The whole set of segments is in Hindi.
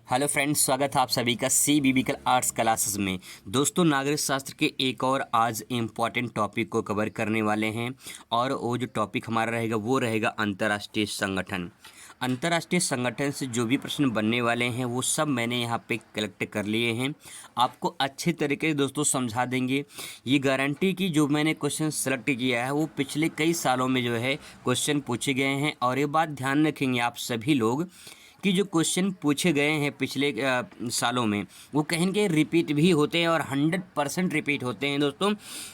हेलो फ्रेंड्स, स्वागत है आप सभी का सी बिबिकल आर्ट्स क्लासेस में। दोस्तों, नागरिक शास्त्र के एक और आज इम्पॉर्टेंट टॉपिक को कवर करने वाले हैं और वो जो टॉपिक हमारा रहेगा वो रहेगा अंतर्राष्ट्रीय संगठन। अंतर्राष्ट्रीय संगठन से जो भी प्रश्न बनने वाले हैं वो सब मैंने यहाँ पे कलेक्ट कर लिए हैं। आपको अच्छे तरीके से दोस्तों समझा देंगे। ये गारंटी की जो मैंने क्वेश्चन सेलेक्ट किया है वो पिछले कई सालों में जो है क्वेश्चन पूछे गए हैं। और ये बात ध्यान रखेंगे आप सभी लोग कि जो क्वेश्चन पूछे गए हैं पिछले सालों में वो कहीं न कहीं रिपीट भी होते हैं और 100% रिपीट होते हैं दोस्तों।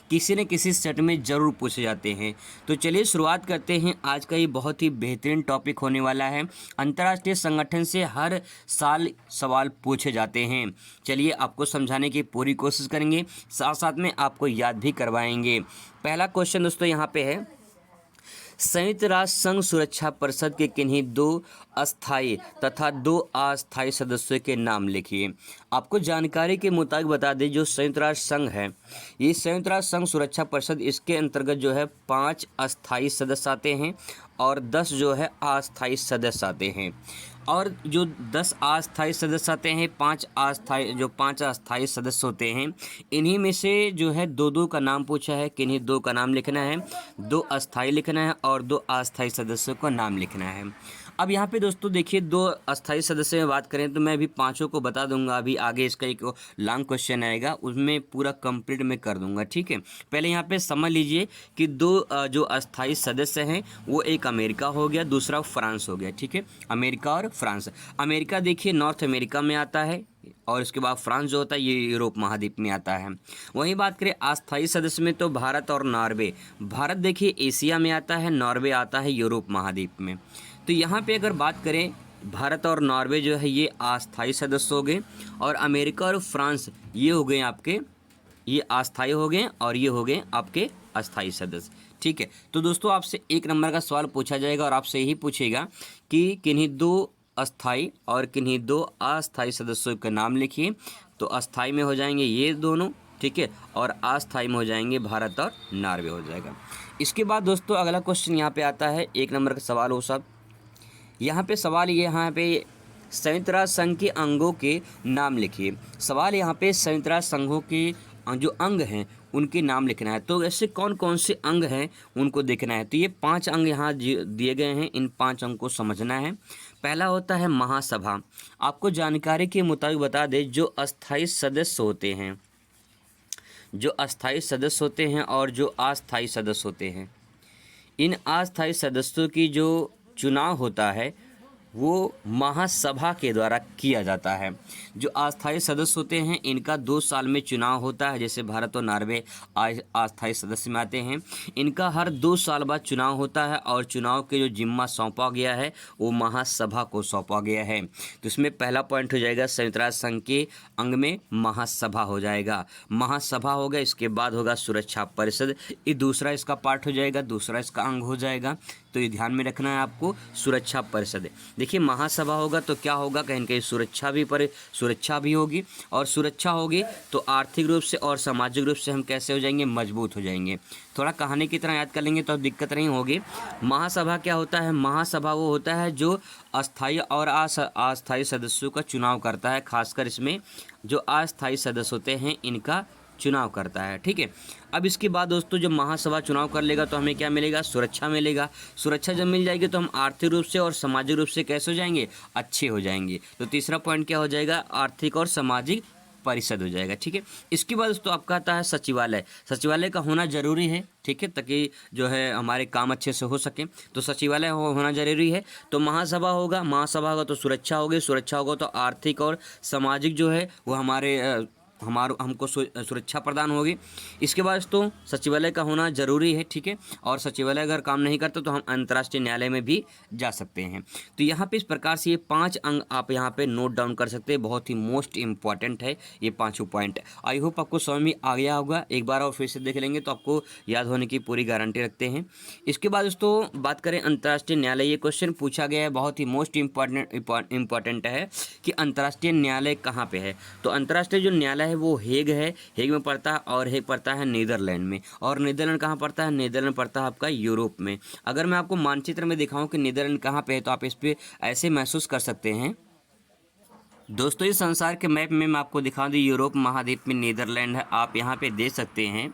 किसी न किसी सेट में ज़रूर पूछे जाते हैं। तो चलिए शुरुआत करते हैं। आज का ये बहुत ही बेहतरीन टॉपिक होने वाला है। अंतर्राष्ट्रीय संगठन से हर साल सवाल पूछे जाते हैं। चलिए आपको समझाने की पूरी कोशिश करेंगे, साथ साथ में आपको याद भी करवाएंगे। पहला क्वेश्चन दोस्तों यहाँ पे है, संयुक्त राष्ट्र संघ सुरक्षा परिषद के किन्हीं 2 अस्थायी तथा 2 अस्थायी सदस्यों के नाम लिखिए। आपको जानकारी के मुताबिक बता दें, जो संयुक्त राष्ट्र संघ है, ये संयुक्त राष्ट्र संघ सुरक्षा परिषद, इसके अंतर्गत जो है 5 अस्थायी सदस्य आते हैं और 10 जो है अस्थायी सदस्य आते हैं। और जो 10 अस्थायी सदस्य आते हैं, 5 अस्थायी सदस्य होते हैं, इन्हीं में से जो है 2-2 का नाम पूछा है। किन्हीं 2 का नाम लिखना है, 2 अस्थायी लिखना है और 2 अस्थायी सदस्यों का नाम लिखना है। अब यहाँ पे दोस्तों देखिए, 2 अस्थायी सदस्य में बात करें तो मैं अभी 5 को बता दूंगा। अभी आगे इसका एक लॉन्ग क्वेश्चन आएगा, उसमें पूरा कंप्लीट मैं कर दूंगा, ठीक है। पहले यहाँ पे समझ लीजिए कि 2 जो अस्थायी सदस्य हैं वो एक अमेरिका हो गया, दूसरा फ्रांस हो गया, ठीक है। अमेरिका और फ्रांस। अमेरिका देखिए नॉर्थ अमेरिका में आता है और इसके बाद फ्रांस जो होता है ये यूरोप महाद्वीप में आता है। वहीं बात करें अस्थायी सदस्य में तो भारत और नॉर्वे। भारत देखिए एशिया में आता है, नॉर्वे आता है यूरोप महाद्वीप में। तो यहाँ पे अगर बात करें, भारत और नॉर्वे जो है ये अस्थायी सदस्य हो गए और अमेरिका और फ्रांस ये हो गए आपके, ये अस्थायी हो गए और ये हो गए आपके अस्थायी सदस्य, ठीक है। तो दोस्तों आपसे 1 नंबर का सवाल पूछा जाएगा और आपसे यही पूछेगा कि किन्हीं 2 अस्थायी और किन्हीं 2 अस्थायी सदस्यों के नाम लिखिए। तो अस्थायी में हो जाएंगे ये दोनों, ठीक है, और अस्थायी में हो जाएंगे भारत और नॉर्वे हो जाएगा। इसके बाद दोस्तों अगला क्वेश्चन यहाँ पे आता है, 1 नंबर का सवाल हो सब। यहाँ पे सवाल ये, यहाँ पे संयुक्त राष्ट्र संघ के अंगों के नाम लिखिए। सवाल यहाँ पे संयुक्त राष्ट्र संघों के जो अंग हैं उनके नाम लिखना है। तो ऐसे कौन कौन से अंग हैं उनको देखना है। तो ये 5 अंग यहाँ दिए गए हैं, इन 5 अंग को समझना है। पहला होता है महासभा। आपको जानकारी के मुताबिक बता दें, जो अस्थायी सदस्य होते हैं, जो अस्थायी सदस्य होते हैं और जो अस्थायी सदस्य होते हैं, इन अस्थायी सदस्यों की जो चुनाव होता है वो महासभा के द्वारा किया जाता है। जो अस्थायी सदस्य होते हैं इनका 2 साल में चुनाव होता है। जैसे भारत और नॉर्वे अस्थायी सदस्य में आते हैं, इनका हर 2 साल बाद चुनाव होता है और चुनाव के जो जिम्मा सौंपा गया है वो महासभा को सौंपा गया है। तो इसमें पहला पॉइंट हो जाएगा, संयुक्त राष्ट्र संघ के अंग में महासभा हो जाएगा। महासभा होगा, इसके बाद होगा सुरक्षा परिषद, ये दूसरा इसका पार्ट हो जाएगा, दूसरा इसका अंग हो जाएगा। तो ये ध्यान में रखना है आपको, सुरक्षा परिषद। देखिए महासभा होगा तो क्या होगा, कहीं न कहीं सुरक्षा भी होगी, और सुरक्षा होगी तो आर्थिक रूप से और सामाजिक रूप से हम कैसे हो जाएंगे, मजबूत हो जाएंगे। थोड़ा कहानी की तरह याद कर लेंगे तो दिक्कत नहीं होगी। महासभा क्या होता है, महासभा वो होता है जो अस्थायी और अस्थायी सदस्यों का चुनाव करता है। खासकर इसमें जो अस्थायी सदस्य होते हैं इनका चुनाव करता है, ठीक है। अब इसके बाद दोस्तों जब महासभा चुनाव कर लेगा तो हमें क्या मिलेगा, सुरक्षा मिलेगा। सुरक्षा जब मिल जाएगी तो हम आर्थिक रूप से और सामाजिक रूप से कैसे हो जाएंगे, अच्छे हो जाएंगे। तो तीसरा पॉइंट क्या हो जाएगा, आर्थिक और सामाजिक परिषद हो जाएगा, ठीक है। इसके बाद दोस्तों आपका आता है सचिवालय। सचिवालय का होना जरूरी है, ठीक है, ताकि जो है हमारे काम अच्छे से हो सके। तो सचिवालय होना जरूरी है। तो महासभा होगा, महासभा होगा तो सुरक्षा होगी, सुरक्षा होगा तो आर्थिक और सामाजिक जो है वो हमको सुरक्षा प्रदान होगी। इसके बाद तो सचिवालय का होना जरूरी है, ठीक है। और सचिवालय अगर काम नहीं करता तो हम अंतर्राष्ट्रीय न्यायालय में भी जा सकते हैं। तो यहाँ पे इस प्रकार से ये 5 अंग आप यहाँ पे नोट डाउन कर सकते हैं। बहुत ही मोस्ट इंपॉर्टेंट है ये 5 पॉइंट। आई होप आपको समझ में आ गया होगा। एक बार और फिर से देख लेंगे तो आपको याद होने की पूरी गारंटी रखते हैं। इसके बाद दोस्तों बात करें अंतर्राष्ट्रीय न्यायालय, ये क्वेश्चन पूछा गया है, बहुत ही मोस्ट इंपॉर्टेंट है कि अंतर्राष्ट्रीय न्यायालय कहाँ पे है। तो अंतर्राष्ट्रीय जो न्यायालय है वो हेग है, हेग में पड़ता है, और हेग पड़ता है नीदरलैंड में। और नीदरलैंड कहाँ पड़ता है, नीदरलैंड पड़ता है आपका यूरोप में। अगर मैं आपको मानचित्र में दिखाऊं कि नीदरलैंड कहाँ पे है तो आप इस पे ऐसे महसूस कर सकते हैं दोस्तों इस संसार के मैप में मैं आपको दिखा दूँ, यूरोप महाद्वीप में नीदरलैंड है, आप यहाँ पे देख सकते हैं।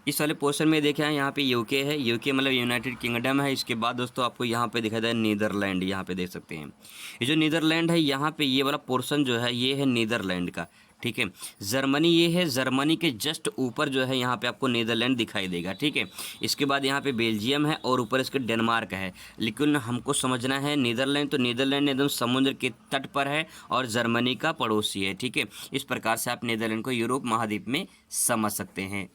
इस वाले पोर्शन में देखें यहाँ पे यूके है, यूके मतलब यूनाइटेड किंगडम है। इसके बाद दोस्तों आपको यहाँ पे दिखाई दे नीदरलैंड, यहाँ पे देख सकते हैं। ये जो नीदरलैंड है, यहाँ पे ये वाला पोर्शन जो है ये है नीदरलैंड का, ठीक है। जर्मनी ये है, जर्मनी के जस्ट ऊपर जो है यहाँ पे आपको नीदरलैंड दिखाई देगा, ठीक है। इसके बाद यहाँ पे बेल्जियम है और ऊपर इसके डेनमार्क है। लेकिन हमको समझना है नीदरलैंड, तो नीदरलैंड एकदम समुद्र के तट पर है और जर्मनी का पड़ोसी है, ठीक है। इस प्रकार से आप नीदरलैंड को यूरोप महाद्वीप में समझ सकते हैं।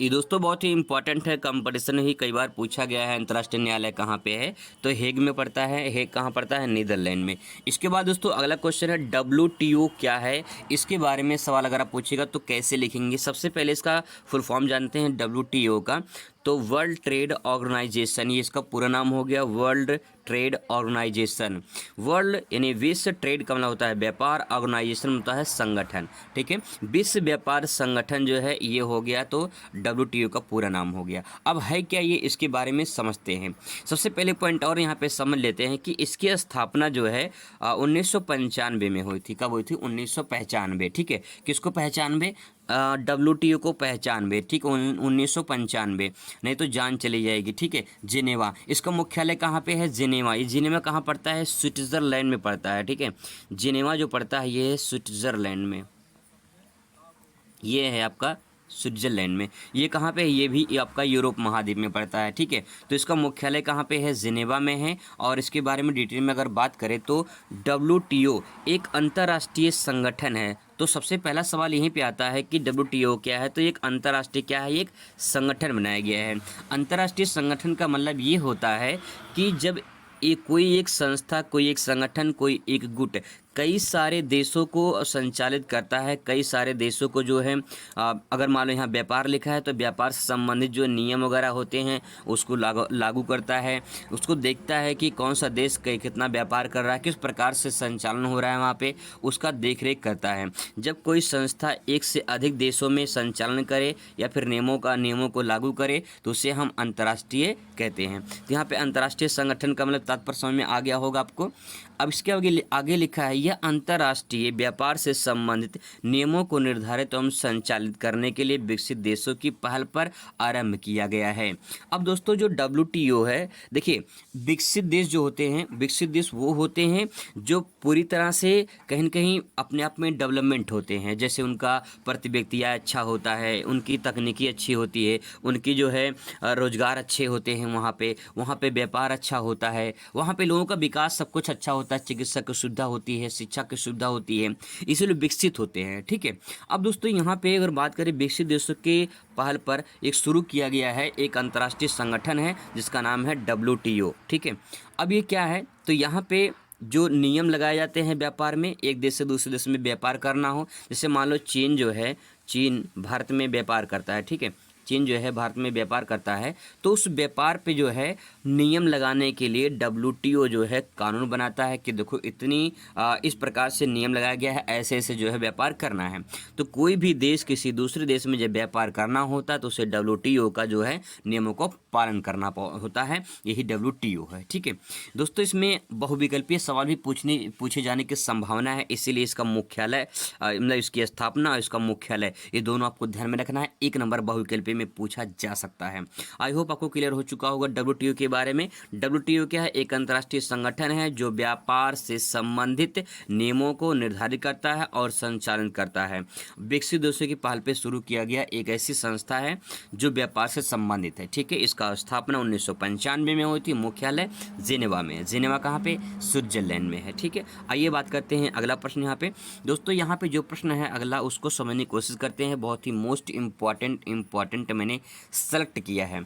ये दोस्तों बहुत ही इंपॉर्टेंट है, कंपटीशन में ही कई बार पूछा गया है अंतर्राष्ट्रीय न्यायालय कहाँ पे है, तो हेग में पड़ता है। हेग कहाँ पड़ता है? नीदरलैंड में। इसके बाद दोस्तों अगला क्वेश्चन है WTO क्या है, इसके बारे में सवाल अगर आप पूछेगा तो कैसे लिखेंगे। सबसे पहले इसका फुल फॉर्म जानते हैं WTO का, तो वर्ल्ड ट्रेड ऑर्गेनाइजेशन, ये इसका पूरा नाम हो गया वर्ल्ड ट्रेड ऑर्गेनाइजेशन। वर्ल्ड यानी विश्व, ट्रेड का मतलब होता है व्यापार, ऑर्गेनाइजेशन होता है संगठन, ठीक है। विश्व व्यापार संगठन जो है ये हो गया, तो WTO का पूरा नाम हो गया। अब है क्या ये, इसके बारे में समझते हैं। सबसे पहले पॉइंट और यहाँ पे समझ लेते हैं कि इसकी स्थापना जो है 1995 में हुई थी। कब हुई थी? 1995, ठीक है। किसको 95? WTO को 95, ठीक है। 1995, नहीं तो जान चली जाएगी, ठीक है। जिनेवा, इसका मुख्यालय कहाँ पे है? जिनेवा। ये जिनेवा कहाँ पड़ता है? स्विट्जरलैंड में पड़ता है, ठीक है। जिनेवा जो पड़ता है ये है स्विट्जरलैंड में, ये है आपका स्विट्जरलैंड में। ये कहाँ पे है? ये भी आपका यूरोप महाद्वीप में पड़ता है, ठीक है। तो इसका मुख्यालय कहाँ पे है? जिनेवा में है। और इसके बारे में डिटेल में अगर बात करें तो WTO एक अंतर्राष्ट्रीय संगठन है। तो सबसे पहला सवाल यहीं पे आता है कि WTO क्या है, तो एक अंतर्राष्ट्रीय क्या है? एक संगठन बनाया गया है। अंतर्राष्ट्रीय संगठन का मतलब ये होता है कि जब कोई एक संस्था, कोई एक संगठन, कोई एक गुट कई सारे देशों को संचालित करता है, कई सारे देशों को जो है अगर मान लो यहाँ व्यापार लिखा है तो व्यापार से संबंधित जो नियम वगैरह होते हैं उसको लागू करता है। उसको देखता है कि कौन सा देश कितना व्यापार कर रहा है, किस प्रकार से संचालन हो रहा है वहाँ पे, उसका देखरेख करता है। जब कोई संस्था एक से अधिक देशों में संचालन करे या फिर नियमों को लागू करे तो उसे हम अंतर्राष्ट्रीय कहते हैं। तो यहाँ पे अंतर्राष्ट्रीय संगठन का मतलब तात्पर्य समझ में आ गया होगा आपको। अब इसके आगे लिखा है यह अंतर्राष्ट्रीय व्यापार से संबंधित नियमों को निर्धारित एवं संचालित करने के लिए विकसित देशों की पहल पर आरंभ किया गया है। अब दोस्तों जो WTO है, देखिए विकसित देश जो होते हैं, विकसित देश वो होते हैं जो पूरी तरह से कहीं न कहीं अपने आप में डेवलपमेंट होते हैं। जैसे उनका प्रति व्यक्ति आय अच्छा होता है, उनकी तकनीकी अच्छी होती है, उनकी जो है रोजगार अच्छे होते हैं, वहाँ पे व्यापार अच्छा होता है, वहाँ पे लोगों का विकास सब कुछ अच्छा होता है, चिकित्सा की सुविधा होती है, शिक्षा की सुविधा होती है, इसीलिए विकसित होते हैं, ठीक है। अब दोस्तों यहाँ पे अगर बात करें विकसित देशों के पहल पर एक शुरू किया गया है एक अंतर्राष्ट्रीय संगठन है जिसका नाम है WTO, ठीक है। अब ये क्या है, तो यहाँ पे जो नियम लगाए जाते हैं व्यापार में, एक देश से दूसरे देश में व्यापार करना हो, जैसे मान लो चीन जो है, चीन भारत में व्यापार करता है, ठीक है। चीन जो है भारत में व्यापार करता है, तो उस व्यापार पे जो है नियम लगाने के लिए WTO जो है कानून बनाता है कि देखो इस प्रकार से नियम लगाया गया है, ऐसे ऐसे जो है व्यापार करना है। तो कोई भी देश किसी दूसरे देश में जब व्यापार करना होता है तो उसे WTO का जो है नियमों को पालन करना होता है, यही WTO है, ठीक है। दोस्तों इसमें बहुविकल्पीय सवाल भी पूछे जाने की संभावना है, इसीलिए इसका मुख्यालय मतलब इसकी स्थापना और इसका मुख्यालय ये दोनों आपको ध्यान में रखना है। 1 नंबर बहुविकल्पीय में पूछा जा सकता है। आई होप आपको क्लियर हो चुका होगा WTO के बारे में। WTO क्या है? एक अंतर्राष्ट्रीय संगठन है जो व्यापार से संबंधित नियमों को निर्धारित करता है और संचालन करता है। विकसित देशों की पहल पे शुरू किया गया एक ऐसी संस्था है जो व्यापार से संबंधित है, ठीक है। इसका स्थापना 1995 में हुई थी, मुख्यालय जिनेवा में। जिनेवा कहाँ पे? स्विट्जरलैंड में है, ठीक है। आइए बात करते हैं अगला प्रश्न यहाँ पे। दोस्तों यहाँ पे जो प्रश्न है अगला उसको समझने की कोशिश करते हैं, बहुत ही मोस्ट इम्पॉर्टेंट मैंने सेलेक्ट किया है।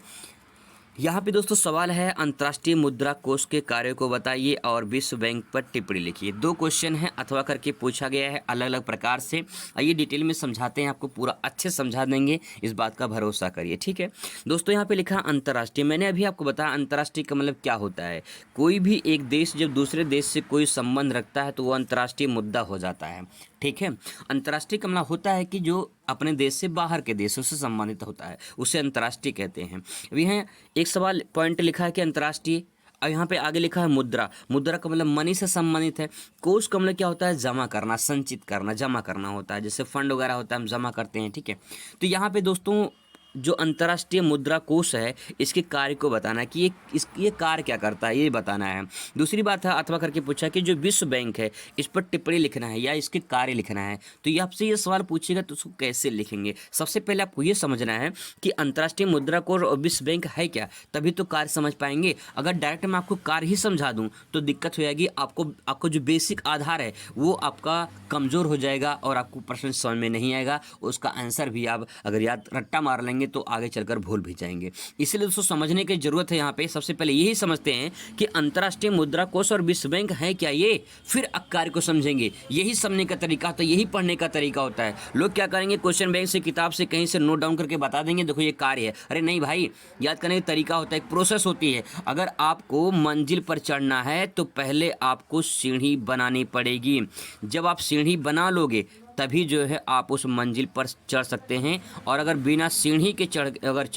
यहाँ पे दोस्तों सवाल है अंतर्राष्ट्रीय मुद्रा कोष के कार्यों को बताइए और विश्व बैंक पर टिप्पणी लिखिए। 2 क्वेश्चन है अथवा करके पूछा गया है अलग अलग प्रकार से। आइए डिटेल में समझाते हैं, आपको पूरा अच्छे समझा देंगे, इस बात का भरोसा करिए, ठीक है। दोस्तों यहाँ पे लिखा अंतर्राष्ट्रीय, मैंने अभी आपको बताया अंतर्राष्ट्रीय का मतलब क्या होता है। कोई भी एक देश जब दूसरे देश से कोई संबंध रखता है तो वो अंतर्राष्ट्रीय मुद्दा हो जाता है, ठीक है। अंतर्राष्ट्रीय का मतलब होता है कि जो अपने देश से बाहर के देशों से संबंधित होता है, उसे अंतर्राष्ट्रीय कहते हैं। अभी यहाँ एक सवाल पॉइंट लिखा है कि अंतर्राष्ट्रीय, और यहाँ पे आगे लिखा है मुद्रा। मुद्रा का मतलब मनी से संबंधित है। कोष का मतलब क्या होता है? जमा करना, संचित करना, जमा करना होता है। जैसे फंड वगैरह होता है, हम जमा करते हैं, ठीक है। तो यहाँ पे दोस्तों जो अंतर्राष्ट्रीय मुद्रा कोष है, इसके कार्य को बताना है कि ये कार्य क्या करता है, ये बताना है। दूसरी बात है, अथवा करके पूछा कि जो विश्व बैंक है, इस पर टिप्पणी लिखना है या इसके कार्य लिखना है। तो ये आपसे ये सवाल पूछेगा तो उसको कैसे लिखेंगे? सबसे पहले आपको ये समझना है कि अंतर्राष्ट्रीय मुद्रा कोष और विश्व बैंक है क्या, तभी तो कार्य समझ पाएंगे। अगर डायरेक्ट मैं आपको कार्य ही समझा दूँ तो दिक्कत हो जाएगी। आपको जो बेसिक आधार है वो आपका कमज़ोर हो जाएगा और आपको प्रश्न समझ में नहीं आएगा। उसका आंसर भी आप अगर याद रट्टा मार लेंगे तो आगे चलकर भूल भी जाएंगे। इसलिए दोस्तों समझने की जरूरत है। यहाँ पे सबसे पहले यही समझते हैं कि अंतर्राष्ट्रीय मुद्रा कोष और विश्व बैंक है क्या, ये फिर कार्य को समझेंगे। यही समझने का तरीका होता है, यही पढ़ने का तरीका होता है। लोग क्या करेंगे, क्वेश्चन बैंक से, किताब से कहीं से नोट डाउन करके बता देंगे देखो ये कार्य है। अरे नहीं भाई, याद करने का तरीका होता है, एक प्रोसेस होती है। अगर आपको मंजिल पर चढ़ना है तो पहले आपको सीढ़ी बनानी पड़ेगी। जब आप सीढ़ी बना लोगे तभी जो है आप उस मंजिल पर चढ़ सकते हैं। और अगर बिना सीढ़ी के चढ़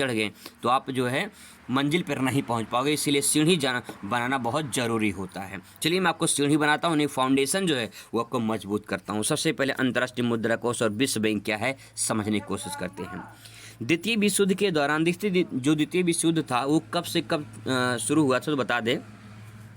गए तो आप जो है मंजिल पर नहीं पहुंच पाओगे। इसीलिए सीढ़ी बनाना बहुत ज़रूरी होता है। चलिए मैं आपको सीढ़ी बनाता हूँ, फाउंडेशन जो है वो आपको मजबूत करता हूँ। सबसे पहले अंतर्राष्ट्रीय मुद्रा कोष और विश्व बैंक क्या है समझने की कोशिश करते हैं। द्वितीय विश्व युद्ध के दौरान द्वितीय विश्व युद्ध था वो कब से कब शुरू हुआ था तो बता दें।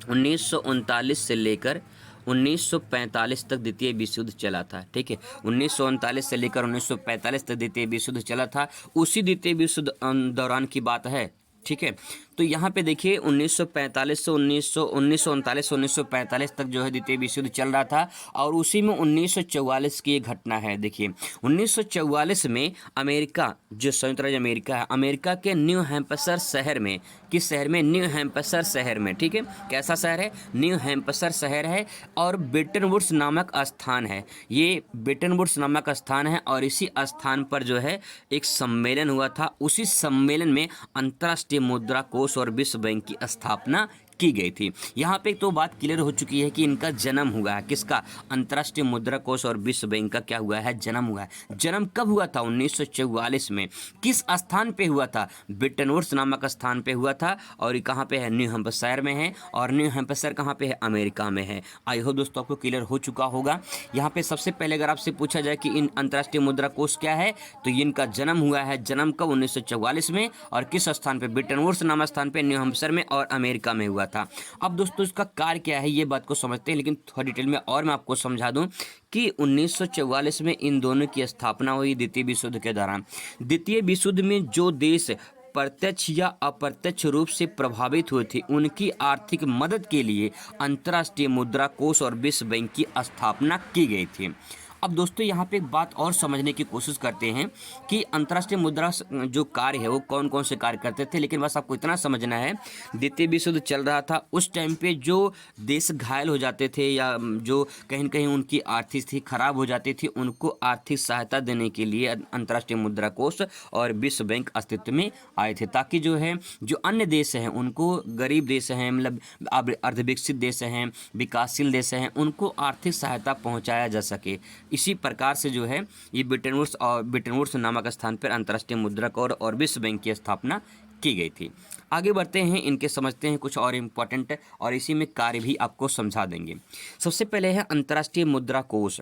1939 से लेकर 1945 तक द्वितीय विश्व युद्ध चला था, ठीक है। 1939 से लेकर 1945 तक द्वितीय विश्व युद्ध चला था। उसी द्वितीय विश्व युद्ध दौरान की बात है, ठीक है। तो यहाँ पे देखिए 1945 से 1939 से 1945 तक जो है द्वितीय विश्व युद्ध चल रहा था। और उसी में 1944 की एक घटना है। देखिए 1944 में अमेरिका, जो संयुक्त राज्य अमेरिका है, अमेरिका के न्यू हैम्पशायर शहर में, किस शहर में? न्यू हैम्पशायर शहर में, ठीक है। कैसा शहर है? न्यू हैम्पशायर शहर है। और ब्रेटन वुड्स नामक स्थान है, ये ब्रेटन वुड्स नामक स्थान है। और इसी स्थान पर जो है एक सम्मेलन हुआ था। उसी सम्मेलन में अंतर्राष्ट्रीय मुद्रा कोष और विश्व बैंक की स्थापना की गई थी। यहाँ पे तो बात क्लियर हो चुकी है कि इनका जन्म हुआ है। किसका? अंतर्राष्ट्रीय मुद्रा कोष और विश्व बैंक का क्या हुआ है? जन्म हुआ है। जन्म कब हुआ था? 1944 में। किस स्थान पे हुआ था? ब्रेटन वुड्स नामक स्थान पे हुआ था। और ये कहाँ पे है? न्यू हैम्पशायर में है। और न्यू हैम्पशायर कहाँ पे है? अमेरिका में है। आई होप दोस्तों आपको क्लियर हो चुका होगा। यहाँ पे सबसे पहले अगर आपसे पूछा जाए कि इन अंतर्राष्ट्रीय मुद्रा कोष क्या है तो इनका जन्म हुआ है। जन्म कब? 1944 में। और किस स्थान पे? ब्रेटन वुड्स नामक स्थान पे, न्यू हैम्पशायर में और अमेरिका में हुआ था। अब दोस्तों इसका कार्य क्या है ये बात को समझते हैं, लेकिन थोड़ा डिटेल में और मैं आपको समझा दूं कि 1944 में इन दोनों की स्थापना हुई द्वितीय विश्व युद्ध के दौरान। द्वितीय विश्व युद्ध में जो देश प्रत्यक्ष या अप्रत्यक्ष रूप से प्रभावित हुए थे उनकी आर्थिक मदद के लिए अंतर्राष्ट्रीय मुद्रा कोष और विश्व बैंक की स्थापना की गई थी। अब दोस्तों यहाँ पे एक बात और समझने की कोशिश करते हैं कि अंतर्राष्ट्रीय मुद्रा जो कार्य है वो कौन कौन से कार्य करते थे। लेकिन बस आपको इतना समझना है, द्वितीय विश्व युद्ध चल रहा था, उस टाइम पे जो देश घायल हो जाते थे या जो कहीं न कहीं उनकी आर्थिक स्थिति खराब हो जाती थी, उनको आर्थिक सहायता देने के लिए अंतर्राष्ट्रीय मुद्रा कोष और विश्व बैंक अस्तित्व में आए थे, ताकि जो है जो अन्य देश हैं उनको, गरीब देश हैं, मतलब अर्धविकसित देश हैं, विकासशील देश हैं, उनको आर्थिक सहायता पहुँचाया जा सके। इसी प्रकार से जो है ये ब्रेटन वुड्स नामक स्थान पर अंतर्राष्ट्रीय मुद्रा कोष और विश्व बैंक की स्थापना की गई थी। आगे बढ़ते हैं, इनके समझते हैं कुछ और इम्पोर्टेंट और इसी में कार्य भी आपको समझा देंगे। सबसे पहले है अंतर्राष्ट्रीय मुद्रा कोष।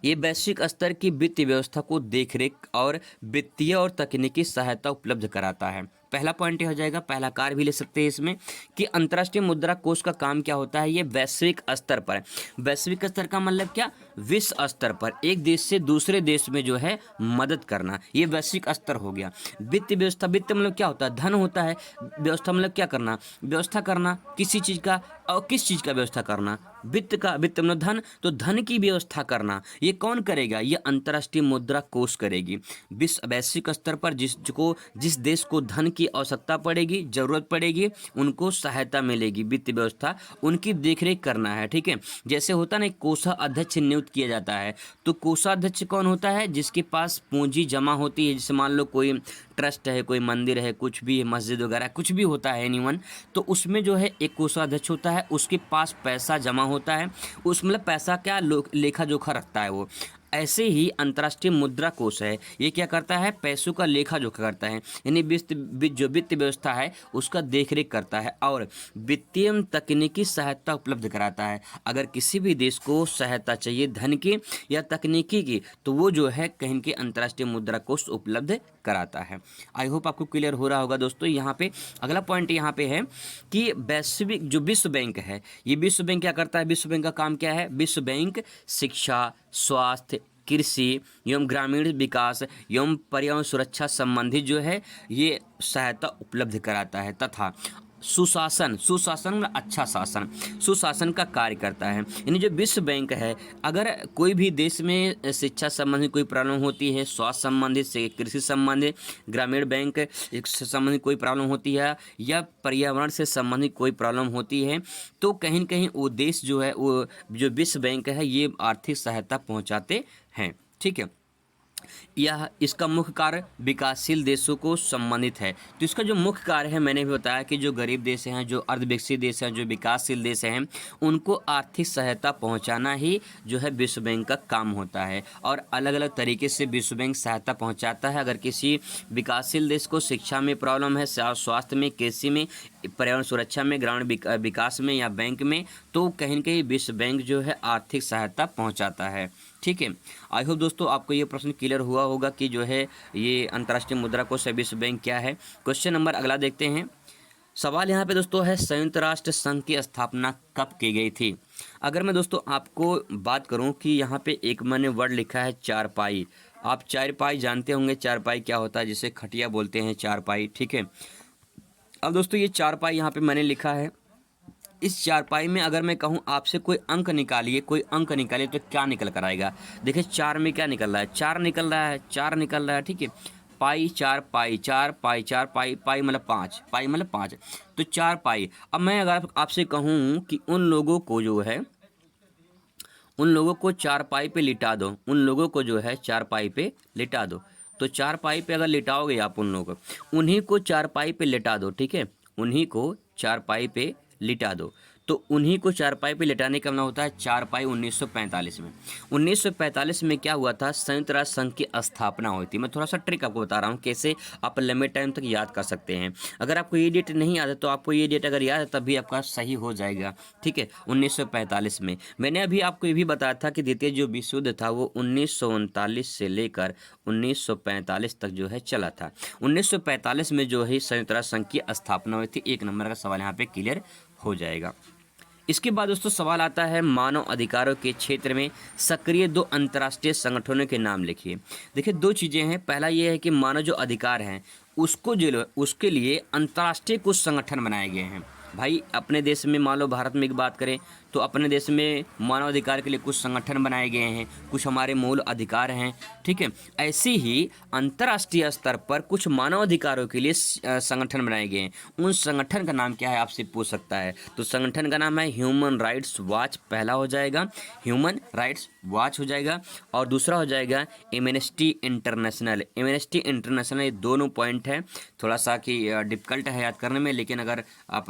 ये वैश्विक स्तर की वित्तीय व्यवस्था को देखरेख और वित्तीय और तकनीकी सहायता उपलब्ध कराता है। पहला पॉइंट ये हो जाएगा, पहला कार्य भी ले सकते हैं इसमें कि अंतर्राष्ट्रीय मुद्रा कोष का काम क्या होता है। ये वैश्विक स्तर पर, वैश्विक स्तर का मतलब क्या? विश्व स्तर पर एक देश से दूसरे देश में जो है मदद करना, ये वैश्विक स्तर हो गया। वित्त व्यवस्था, वित्त मतलब क्या होता है? धन होता है। व्यवस्था मतलब क्या करना? व्यवस्था करना किसी चीज़ का। और किस चीज़ का व्यवस्था करना? वित्त का। वित्त मतलब धन, तो धन की व्यवस्था करना ये कौन करेगा? ये अंतर्राष्ट्रीय मुद्रा कोष करेगी। वैश्विक स्तर पर जिस देश को धन की आवश्यकता पड़ेगी, जरूरत पड़ेगी, उनको सहायता मिलेगी, वित्त व्यवस्था उनकी देखरेख करना है, ठीक है। जैसे होता ना, कोषाध्यक्ष नियुक्त किया जाता है, तो कोषाध्यक्ष कौन होता है? जिसके पास पूंजी जमा होती है। जैसे मान लो कोई ट्रस्ट है, कोई मंदिर है, कुछ भी मस्जिद वगैरह कुछ भी होता है एनीवन, तो उसमें जो है एक कोषाध्यक्ष होता है, उसके पास पैसा जमा होता है। उस मतलब पैसा क्या लेखा जोखा रखता है वो। ऐसे ही अंतर्राष्ट्रीय मुद्रा कोष है, ये क्या करता है, पैसों का लेखा जोखा करता है, यानी जो वित्त व्यवस्था है उसका देखरेख करता है और वित्तीय तकनीकी सहायता उपलब्ध कराता है। अगर किसी भी देश को सहायता चाहिए धन की या तकनीकी की, तो वो जो है कहीं के अंतर्राष्ट्रीय मुद्रा कोष उपलब्ध कराता है। आई होप आपको क्लियर हो रहा होगा दोस्तों। यहाँ पे अगला पॉइंट यहाँ पे है कि वैश्विक जो विश्व बैंक है, ये विश्व बैंक क्या करता है, विश्व बैंक का काम क्या है, विश्व बैंक शिक्षा, स्वास्थ्य, कृषि एवं ग्रामीण विकास एवं पर्यावरण सुरक्षा संबंधी जो है ये सहायता उपलब्ध कराता है तथा सुशासन में अच्छा शासन, सुशासन का कार्य करता है। यानी जो विश्व बैंक है, अगर कोई भी देश में शिक्षा संबंधी कोई प्रॉब्लम होती है, स्वास्थ्य संबंधित से कृषि संबंधित, ग्रामीण बैंक से संबंधित कोई प्रॉब्लम होती है या पर्यावरण से संबंधित कोई प्रॉब्लम होती है, तो कहीं न कहीं वो देश जो है, वो जो विश्व बैंक है ये आर्थिक सहायता पहुँचाते हैं। ठीक है, यह इसका मुख्य कार्य विकासशील देशों को संबंधित है। तो इसका जो मुख्य कार्य है, मैंने भी बताया कि जो गरीब देश हैं, जो अर्धविकसित देश हैं, जो विकासशील देश हैं, उनको आर्थिक सहायता पहुंचाना ही जो है विश्व बैंक का काम होता है। और अलग अलग तरीके से विश्व बैंक सहायता पहुंचाता है। अगर किसी विकासशील देश को शिक्षा में प्रॉब्लम है, स्वास्थ्य में, कृषि में, पर्यावरण सुरक्षा में, ग्रामीण विकास में या बैंक में, तो कहीं न कहीं विश्व बैंक जो है आर्थिक सहायता पहुंचाता है। ठीक है, आई होप दोस्तों आपको ये प्रश्न क्लियर हुआ होगा कि जो है ये अंतर्राष्ट्रीय मुद्रा कोष विश्व बैंक क्या है। क्वेश्चन नंबर अगला देखते हैं। सवाल यहाँ पे दोस्तों है, संयुक्त राष्ट्र संघ की स्थापना कब की गई थी। अगर मैं दोस्तों आपको बात करूँ कि यहाँ पे एक मैंने वर्ड लिखा है चारपाई। आप चारपाई जानते होंगे, चारपाई क्या होता है, जिसे खटिया बोलते हैं, चारपाई। ठीक है, अब दोस्तों ये चारपाई यहाँ पे मैंने लिखा है। इस चारपाई में अगर मैं कहूँ आपसे कोई अंक निकालिए, तो क्या निकल कर आएगा। देखिए चार में क्या निकल रहा है, चार निकल रहा है। ठीक है, पाई चार, पाई मतलब पाँच, तो चार पाई। अब मैं अगर आपसे कहूँ कि उन लोगों को चारपाई पे लिटा दो, तो चारपाई पे अगर लिटाओगे आप उन लोगों को, उन्हीं को चारपाई पे लिटा दो। ठीक है, उन्हीं को चारपाई पे लिटा दो। तो उन्हीं को चारपाई पे लिटाने का मतलब होता है चारपाई। 1945 में क्या हुआ था, संयुक्त राष्ट्र संघ की स्थापना हुई थी। मैं थोड़ा सा ट्रिक आपको बता रहा हूँ कैसे आप लंबे टाइम तक याद कर सकते हैं। अगर आपको ये डेट नहीं याद है तो आपको ये डेट अगर याद है तब भी आपका सही हो जाएगा। ठीक है, 1945 में मैंने अभी आपको ये भी बताया था कि द्वितीय जो विश्व युद्ध था वो 1939 से लेकर 1945 तक जो है चला था। 1945 में जो है संयुक्त राष्ट्र संघ की स्थापना हुई थी। एक नंबर का सवाल यहाँ पे क्लियर हो जाएगा। इसके बाद दोस्तों सवाल आता है, मानव अधिकारों के क्षेत्र में सक्रिय 2 अंतर्राष्ट्रीय संगठनों के नाम लिखिए। देखिए 2 चीज़ें हैं। पहला ये है कि मानव जो अधिकार हैं उसके लिए अंतर्राष्ट्रीय कुछ संगठन बनाए गए हैं। भाई अपने देश में, मान लो भारत में एक बात करें तो अपने देश में मानव अधिकार के लिए कुछ संगठन बनाए गए हैं, कुछ हमारे मूल अधिकार हैं। ठीक है, ऐसे ही अंतर्राष्ट्रीय स्तर पर कुछ मानव अधिकारों के लिए संगठन बनाए गए हैं। उन संगठन का नाम क्या है आपसे पूछ सकता है। तो संगठन का नाम है ह्यूमन राइट्स वॉच, पहला हो जाएगा ह्यूमन राइट्स वॉच हो जाएगा, और दूसरा हो जाएगा एमनेस्टी इंटरनेशनल। ये दोनों पॉइंट है, थोड़ा सा कि डिफ़िकल्ट है याद करने में, लेकिन अगर आप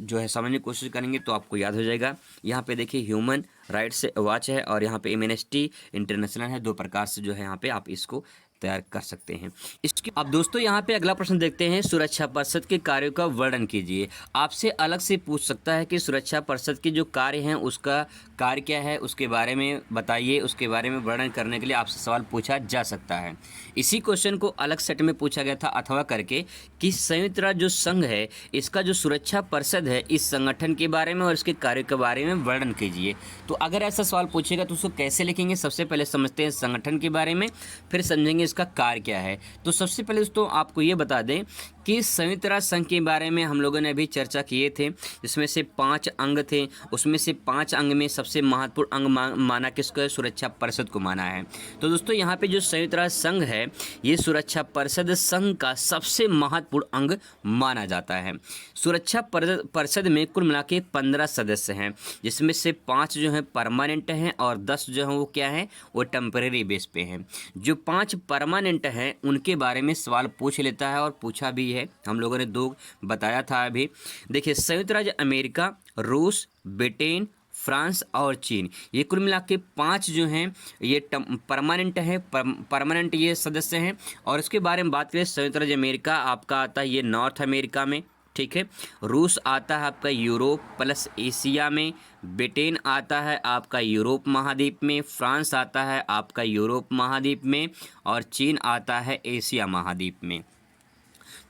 जो है समझने की कोशिश करेंगे तो आपको याद हो जाएगा। यहाँ पे देखिए ह्यूमन राइट्स वॉच है और यहाँ पे एमनेस्टी इंटरनेशनल है। 2 प्रकार से जो है यहाँ पे आप इसको तैयार कर सकते हैं। इसके अब दोस्तों यहाँ पे अगला प्रश्न देखते हैं, सुरक्षा परिषद के कार्यों का वर्णन कीजिए। आपसे अलग से पूछ सकता है कि सुरक्षा परिषद के जो कार्य हैं उसका कार्य क्या है, उसके बारे में बताइए। उसके बारे में वर्णन करने के लिए आपसे सवाल पूछा जा सकता है। इसी क्वेश्चन को अलग सेट में पूछा गया था अथवा करके कि संयुक्त राष्ट्र जो संघ है इसका जो सुरक्षा परिषद है, इस संगठन के बारे में और इसके कार्य के बारे में वर्णन कीजिए। तो अगर ऐसा सवाल पूछेगा तो उसको कैसे लिखेंगे, सबसे पहले समझते हैं संगठन के बारे में, फिर समझेंगे इसका कार्य क्या है। तो सबसे पहले दोस्तों आपको ये बता दें कि संयुक्त राष्ट्र संघ के बारे में हम लोगों ने अभी चर्चा किए थे, जिसमें से 5 अंग थे। उसमें से 5 अंग में सबसे महत्वपूर्ण अंग माना किसको है, सुरक्षा परिषद को माना है। तो दोस्तों यहाँ पे जो संयुक्त राष्ट्र संघ है ये सुरक्षा परिषद संघ का सबसे महत्वपूर्ण अंग माना जाता है। सुरक्षा परिषद में कुल मिला के 15 सदस्य हैं, जिसमें से 5 जो हैं परमानेंट हैं और 10 जो हैं वो क्या हैं, वो टेम्परेरी बेस पे हैं। जो 5 परमानेंट हैं उनके बारे में सवाल पूछ लेता है और पूछा भी है, हम लोगों ने 2 बताया था अभी। देखिए संयुक्त राज्य अमेरिका, रूस, ब्रिटेन, फ्रांस और चीन। ये कुल मिला के 5 जो हैं ये परमानेंट है, परमानेंट ये सदस्य हैं। और इसके बारे में बात करें, संयुक्त राज्य अमेरिका आपका आता है ये नॉर्थ अमेरिका में, ठीक है। रूस आता है आपका यूरोप प्लस एशिया में, ब्रिटेन आता है आपका यूरोप महाद्वीप में, फ्रांस आता है आपका यूरोप महाद्वीप में, और चीन आता है एशिया महाद्वीप में।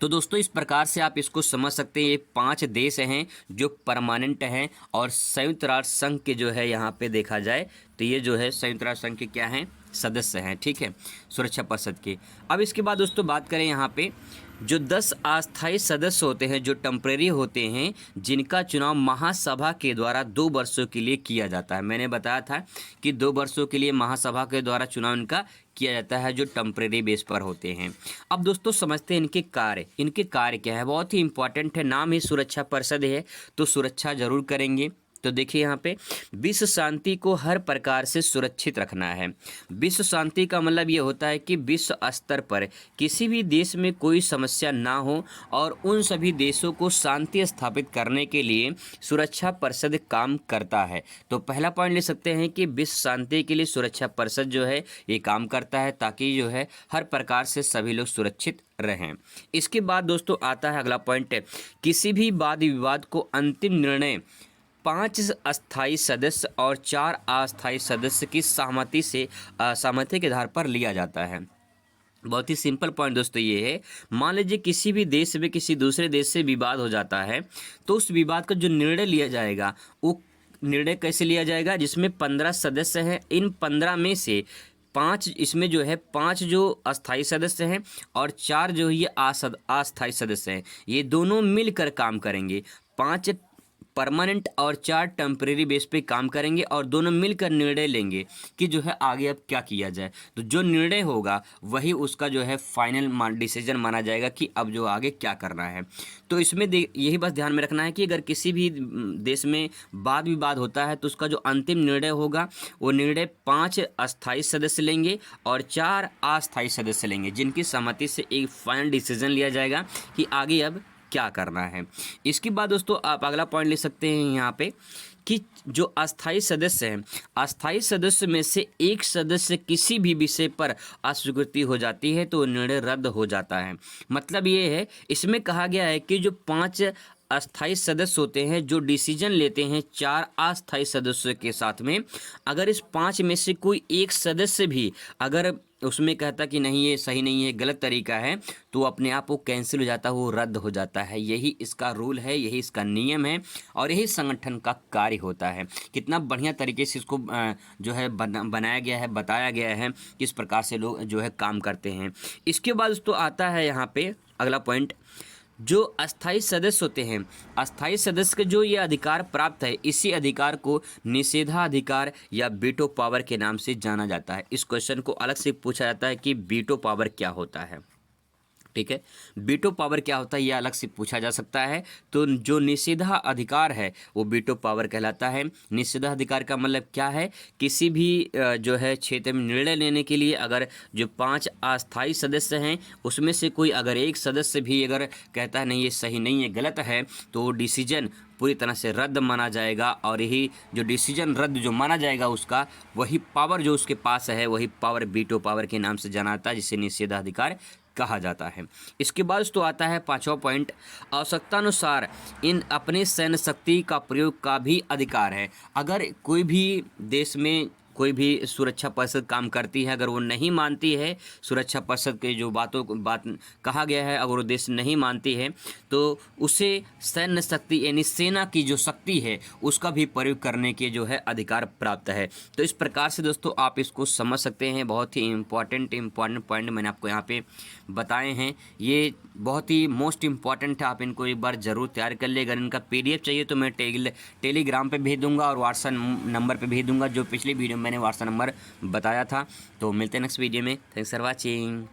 तो दोस्तों इस प्रकार से आप इसको समझ सकते हैं, ये 5 देश हैं जो परमानेंट हैं और संयुक्त राष्ट्र संघ के जो है यहाँ पे देखा जाए तो ये जो है संयुक्त राष्ट्र संघ के क्या हैं, सदस्य हैं, ठीक है, सुरक्षा परिषद के। अब इसके बाद दोस्तों बात करें यहाँ पे जो 10 अस्थायी सदस्य होते हैं जो टेम्परेरी होते हैं, जिनका चुनाव महासभा के द्वारा 2 वर्षों के लिए किया जाता है। मैंने बताया था कि 2 वर्षों के लिए महासभा के द्वारा चुनाव इनका किया जाता है जो टेम्परेरी बेस पर होते हैं। अब दोस्तों समझते हैं इनके कार्य क्या है। बहुत ही इंपॉर्टेंट है, नाम ही सुरक्षा परिषद है तो सुरक्षा जरूर करेंगे। तो देखिए यहाँ पे विश्व शांति को हर प्रकार से सुरक्षित रखना है। विश्व शांति का मतलब ये होता है कि विश्व स्तर पर किसी भी देश में कोई समस्या ना हो और उन सभी देशों को शांति स्थापित करने के लिए सुरक्षा परिषद काम करता है। तो पहला पॉइंट ले सकते हैं कि विश्व शांति के लिए सुरक्षा परिषद जो है ये काम करता है ताकि जो है हर प्रकार से सभी लोग सुरक्षित रहें। इसके बाद दोस्तों आता है अगला पॉइंट, किसी भी वाद विवाद को अंतिम निर्णय 5 अस्थायी सदस्य और 4 अस्थायी सदस्य की सहमति के आधार पर लिया जाता है। बहुत ही सिंपल पॉइंट दोस्तों ये है, मान लीजिए किसी भी देश में किसी दूसरे देश से विवाद हो जाता है तो उस विवाद का जो निर्णय लिया जाएगा वो निर्णय कैसे लिया जाएगा, जिसमें 15 सदस्य हैं, इन 15 में से 5 इसमें जो है 5 जो अस्थायी सदस्य हैं और 4 जो ये अस्थायी सदस्य हैं, ये दोनों मिलकर काम करेंगे। 5 परमानेंट और 4 टेम्परेरी बेस पे काम करेंगे और दोनों मिलकर निर्णय लेंगे कि जो है आगे अब क्या किया जाए। तो जो निर्णय होगा वही उसका जो है फाइनल डिसीजन माना जाएगा कि अब जो आगे क्या करना है। तो इसमें यही बस ध्यान में रखना है कि अगर किसी भी देश में वाद विवाद होता है तो उसका जो अंतिम निर्णय होगा वो निर्णय 5 अस्थायी सदस्य लेंगे और 4 अस्थायी सदस्य लेंगे, जिनकी सहमति से एक फाइनल डिसीजन लिया जाएगा कि आगे अब क्या करना है। इसके बाद दोस्तों आप अगला पॉइंट ले सकते हैं यहाँ पे कि जो अस्थायी सदस्य हैं, अस्थायी सदस्य में से एक सदस्य किसी भी विषय पर अस्वीकृति हो जाती है तो निर्णय रद्द हो जाता है। मतलब ये है, इसमें कहा गया है कि जो 5 अस्थायी सदस्य होते हैं जो डिसीजन लेते हैं 4 अस्थायी सदस्यों के साथ में, अगर इस 5 में से कोई एक सदस्य भी अगर उसमें कहता कि नहीं ये सही नहीं है, गलत तरीका है, तो अपने आप वो कैंसिल हो जाता है, वो रद्द हो जाता है। यही इसका रूल है, यही इसका नियम है और यही संगठन का कार्य होता है। कितना बढ़िया तरीके से इसको जो है बनाया गया है, बताया गया है किस प्रकार से लोग जो है काम करते हैं। इसके बाद तो आता है यहाँ पे अगला पॉइंट, जो अस्थायी सदस्य होते हैं, अस्थायी सदस्य के जो ये अधिकार प्राप्त है, इसी अधिकार को निषेधाधिकार या वीटो पावर के नाम से जाना जाता है। इस क्वेश्चन को अलग से पूछा जाता है कि वीटो पावर क्या होता है, ठीक है। वीटो पावर क्या होता है ये अलग से पूछा जा सकता है। तो जो निषेधाधिकार है वो वीटो पावर कहलाता है। निषेधाधिकार का मतलब क्या है, किसी भी जो है क्षेत्र में निर्णय लेने के लिए अगर जो 5 अस्थायी सदस्य हैं उसमें से कोई अगर एक सदस्य भी अगर कहता है नहीं ये सही नहीं है, गलत है, तो वो डिसीजन पूरी तरह से रद्द माना जाएगा और यही जो डिसीजन रद्द जो माना जाएगा उसका वही पावर जो उसके पास है वही पावर वीटो पावर के नाम से जाना जाता है, जिसे निषेधाधिकार कहा जाता है। इसके बाद तो आता है 5वां पॉइंट, आवश्यकतानुसार इन अपने सैन्य शक्ति का प्रयोग का भी अधिकार है। अगर कोई भी देश में कोई भी सुरक्षा परिषद काम करती है, अगर वो नहीं मानती है सुरक्षा परिषद के जो बात कहा गया है, अगर वो देश नहीं मानती है तो उसे सैन्य शक्ति यानी सेना की जो शक्ति है उसका भी प्रयोग करने के जो है अधिकार प्राप्त है। तो इस प्रकार से दोस्तों आप इसको समझ सकते हैं। बहुत ही इम्पॉर्टेंट पॉइंट मैंने आपको यहाँ पे बताए हैं, ये बहुत ही मोस्ट इम्पॉर्टेंट है। आप इनको एक बार ज़रूर तैयार कर ले। अगर इनका PDF चाहिए तो मैं टेलीग्राम पे भेज दूंगा और व्हाट्सएप नंबर पे भेज दूंगा, जो पिछली वीडियो मैंने व्हाट्सएप नंबर बताया था। तो मिलते हैं नेक्स्ट वीडियो में। Thanks for watching.